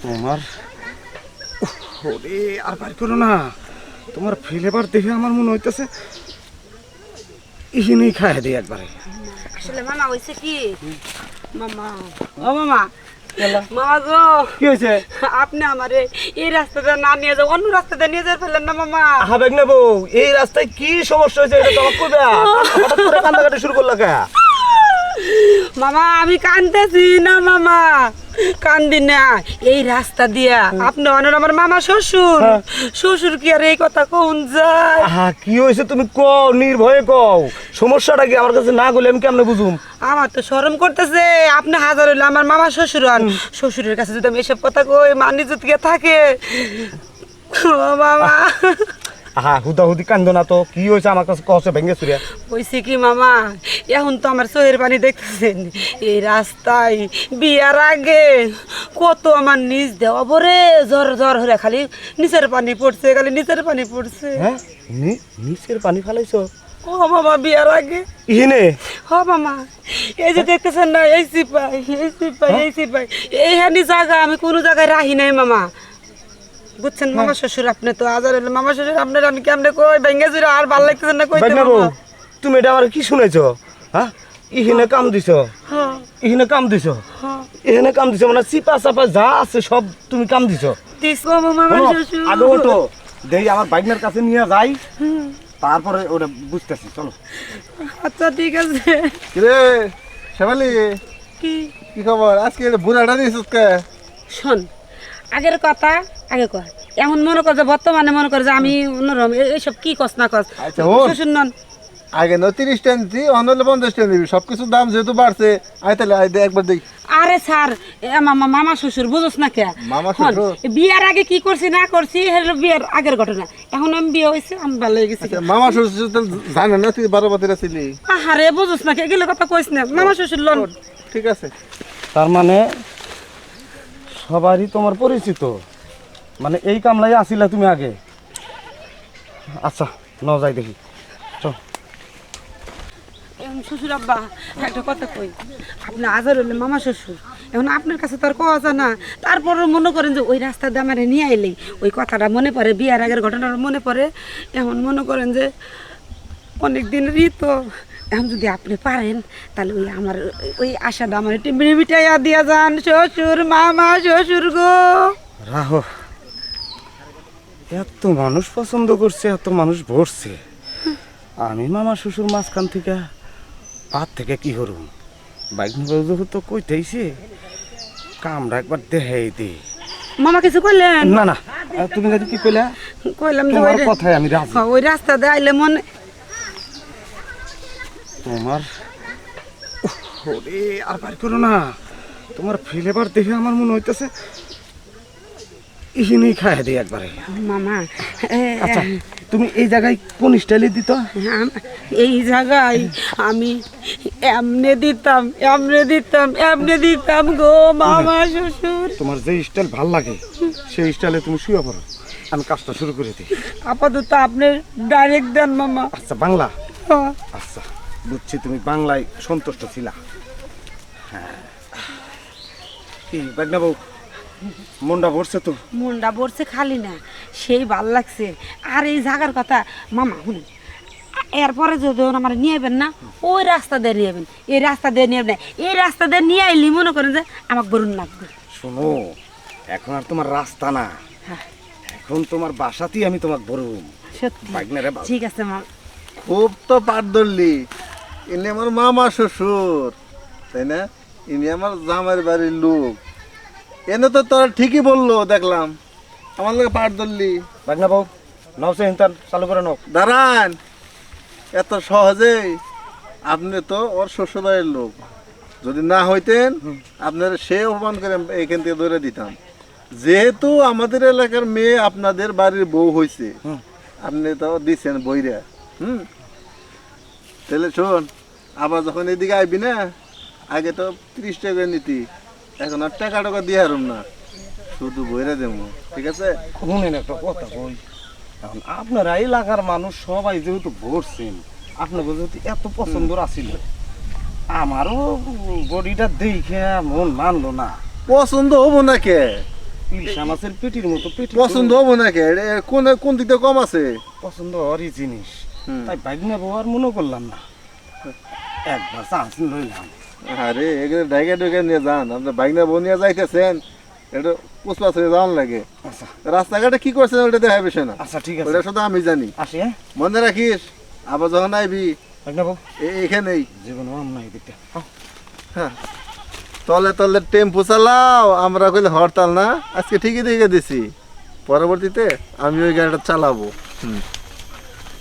তোমার ওরে আর বার করো না, তোমার ফ্লেভার দেখে আমার মনে হইতেছে ইহিনেই খাইয়ে দিই একবারে। আসলে মামা হইছে কি মামা, ও মামা, মামা গো কি হয়েছে? আপনি আমারে এই রাস্তাতে না নিয়ে যাও, অন্য রাস্তাতে নিয়ে যাই ফেললেন না মামা। হাবেক নেবো, এই রাস্তায় কি সমস্যা হয়েছে এটা তোমাকে কইবা? হঠাৎ করে কান্দাকাটি শুরু করলা কে? মামা আমি কান্দতেছি না মামা, কান্দি না। এই রাস্তা দিয়া আপনি অনেক আমার মামা শ্বশুর, শ্বশুর কি আর এই কথা কোন যায়? কি হয়েছে তুমি কও, নির্ভয়ে কও। সমস্যাটা কি আমার কাছে না গেলে আমি কেমনে বুঝুম? আমার তো শরম করতেছে, আপনি হাজার হইলে আমার মামা শ্বশুর হন, শ্বশুরের কাছে যদি আমি এসব কথা কই মান ইজ্জত গিয়ে থাকে। ও মামা হুদাহুদি কান্দো না তো, কি হয়েছে আমার কাছে কষে ভেঙে চুরিয়া? হইছে কি মামা, এখন তো আমার চোখের পানি দেখতেছেন, এই রাস্তায় বিয়ার আগে কত আমার নিচ দেওয়া পরে জ্বর জ্বর হলে খালি নিচের পানি পড়ছে, খালি নিচের পানি পড়ছে। হ্যাঁ, নিচের পানি ফালাইছো? ও মামা বিয়ার আগে ইহিনে? হ মামা, এই যে দেখতেছেন না, এই সিপাই এই সিপাই এই সিপাই এইখানি জায়গা আমি কোনো জায়গায় রাহি নাই মামা, বুঝছেন? মামা শ্বশুর আপনি তো আজার হলে মামা শ্বশুর আপনার আমি কেমনে কই ভেঙে জুড়ে আর ভালো লাগতেছেন না কইতে মামা। তুমি এটা আমার কি শুনেছো? হ্যাঁ, ইহিনে কাম দিছো, হ্যাঁ ইহিনে কাম দিছো, হ্যাঁ এখানে কাম দিছো, মানে চিপা চাপা যা আছে সব তুমি কাম দিছো। দিস মামা শ্বশুর। আগে ওঠো, দেই আমার বাইকনার কাছে নিয়ে যাই, তারপরে ওটা বুঝতেছি। চলো। আচ্ছা ঠিক আছে। কিরে শ্যামালি, কি কি খবর? আজকে বুড়াটা দিয়েছিস কে? শোন, আগের কথা আগে কর, এমন মনে কর যে বর্তমানে মনে কর যে আমি অন্যরকম এইসব কি কস না কস। আচ্ছা, ওর। শ্বশুর নন। আগে ন 30 টা নিচ্ছি, অনলে 50 টা নিবি। সবকিছুর দাম যেহেতু বাড়ছে, আয় তাহলে আয় দে একবার দেখি। আরে স্যার, মামা মামা শ্বশুর বুঝোস না কে? মামা হন, শ্বশুর? বিয়ার আগে কি করছি না করছি হলো বিয়ার আগের ঘটনা। এখন আমি বিয়ে হয়েছে, আমি ভালো হয়ে গেছি। আচ্ছা, মামা শ্বশুর তো জানে না তুই 12 বছর ছিলি। আহারে বুঝোস না কে, এগুলো কথা কইস না। মামা শ্বশুর লন। ঠিক আছে। তার মানে সবারই তোমার পরিচিত, মানে এই কামলাই আসিলা তুমি আগে? আচ্ছা, ন যাই দেখি। চল। এখন শ্বশুর আব্বা একটা কথা কই, আপনি আজার হলে মামা শ্বশুর, এখন আপনার কাছে তো আর কোয়া যায় না। তারপরও মনে করেন যে ওই রাস্তা দিয়ে আমার নিয়ে আইলেই ওই কথাটা মনে পড়ে, বিয়ার আগের ঘটনাটা মনে পড়ে। এখন মনে করেন যে অনেক দিন তো, এখন যদি আপনি পারেন তাহলে ওই আমার ওই আশাটা আমার একটু মিটাইয়া দিয়া যান শ্বশুর, মামা শ্বশুর গো। রাহো, এত মানুষ পছন্দ করছে, এত মানুষ ভরছে, আমি মামা শ্বশুর মাঝখান থেকে পাত থেকে কি করুম? বাইক নিয়ে তো কইতেইছে, কামরা একবার দেখাই দে। মামা কিছু কইলেন? না না, তুমি যদি কি কইলা? কইলাম যে তোমার ওই কথাই আমি রাজি। ওই রাস্তা দিয়ে আইলে মনে তোমার ওরে আর বার করো না, তোমার ফ্লেভার দেখে আমার মনে হইতেছে ইহিনেই খাইয়ে দিই একবারে। মামা আচ্ছা, তুমি এই জায়গায় কোন স্টাইলে দিত? এই জায়গায় আমি এমনে দিতাম এমনে দিতাম এমনে দিতাম গো মামা শ্বশুর। তোমার যে স্টাইল ভাল লাগে সেই স্টাইলে তুমি শুয়ে পড়ো, আমি কাজটা শুরু করে দিই। আপাতত আপনি ডাইরেক্ট দেন মামা। আচ্ছা, বাংলা? হ্যাঁ। আচ্ছা, বুঝছি তুমি বাংলায় সন্তুষ্ট ছিলা। হ্যাঁ, কি বাগনা বউ, মনটা ভরছে তো? মনটা পড়ছে খালি না, সেই ভাল লাগছে। আর এই জায়গার কথা মামা শুনুন, এরপরে যদি আমার নিয়ে যাবেন না, ওই রাস্তা দিয়ে নিয়ে যাবেন, এই রাস্তা দিয়ে নিয়ে যাবেন, এই রাস্তা দিয়ে নিয়ে আইলি মনে করেন যে আমাকে বরুণ লাগবে। শোনো, এখন আর তোমার রাস্তা না, হ্যাঁ এখন তোমার বাসাতেই আমি তোমাকে বলুম। সত্যি? বাগনারে বাবা। ঠিক আছে মামা। খুব তো পাট ধরলি। ইনি আমার মামা শ্বশুর, তাই না? ইনি আমার জামাইয়ের বাড়ির লোক। এনে তো তোর ঠিকই বললো, দেখলাম। আমার লোকে পাট ধরলি। বাগনা বউ, নাও সে হিন্তান চালু করে নাও। দাঁড়ান, এত সহজেই? আপনি তো ওর শ্বশুরবাড়ির লোক, যদি না হইতেন আপনার সে অপমান করে এখান থেকে ধরে দিতাম। যেহেতু আমাদের এলাকার মেয়ে আপনাদের বাড়ির বউ হয়েছে, আপনি তো দিচ্ছেন বইরা। তাহলে শোন, আবার যখন এদিকে আইবি না, আগে তো 30 টাকা নিতি, এখন আর টাকা দিয়ে হারুম না, শুধু বইরা দেবো। ঠিক আছে? শুনেন একটা কথা কই, এখন আপনারা এলাকার মানুষ সবাই যেহেতু ভরছেন, আপনাকে যেহেতু এত পছন্দ আসিল, আমারও বডিটা দেখে মন মানলো না। পছন্দ হবো না কে? ইলিশা মাছের পেটির মতো পেটি পছন্দ হবো নাকি কোন কোন দিকটা কম আছে পছন্দ হওয়ারই জিনিস হুম। তাই বাইক নেবো আর মনে করলাম না একবার চান্স লইলাম আরে এগুলো ডাইকে ডুকে নিয়ে যান আপনি বাইক না বউ নিয়ে যাইতেছেন এটা পুষ্পাস হয়ে যাওয়ান লাগে আচ্ছা রাস্তাঘাটে কি করছেন ওটা দেখা বিষয় না আচ্ছা ঠিক আছে ওটা শুধু আমি জানি আসি হ্যাঁ মনে রাখিস আবার যখন আইবি বাইক নেবো এখানেই জীবনে আম নাই দিকটা হ্যাঁ তলে তলে টেম্পু চালাও আমরা কইলে হরতাল না আজকে ঠিকই দেখে দিছি পরবর্তীতে আমি ওই গাড়িটা চালাবো হুম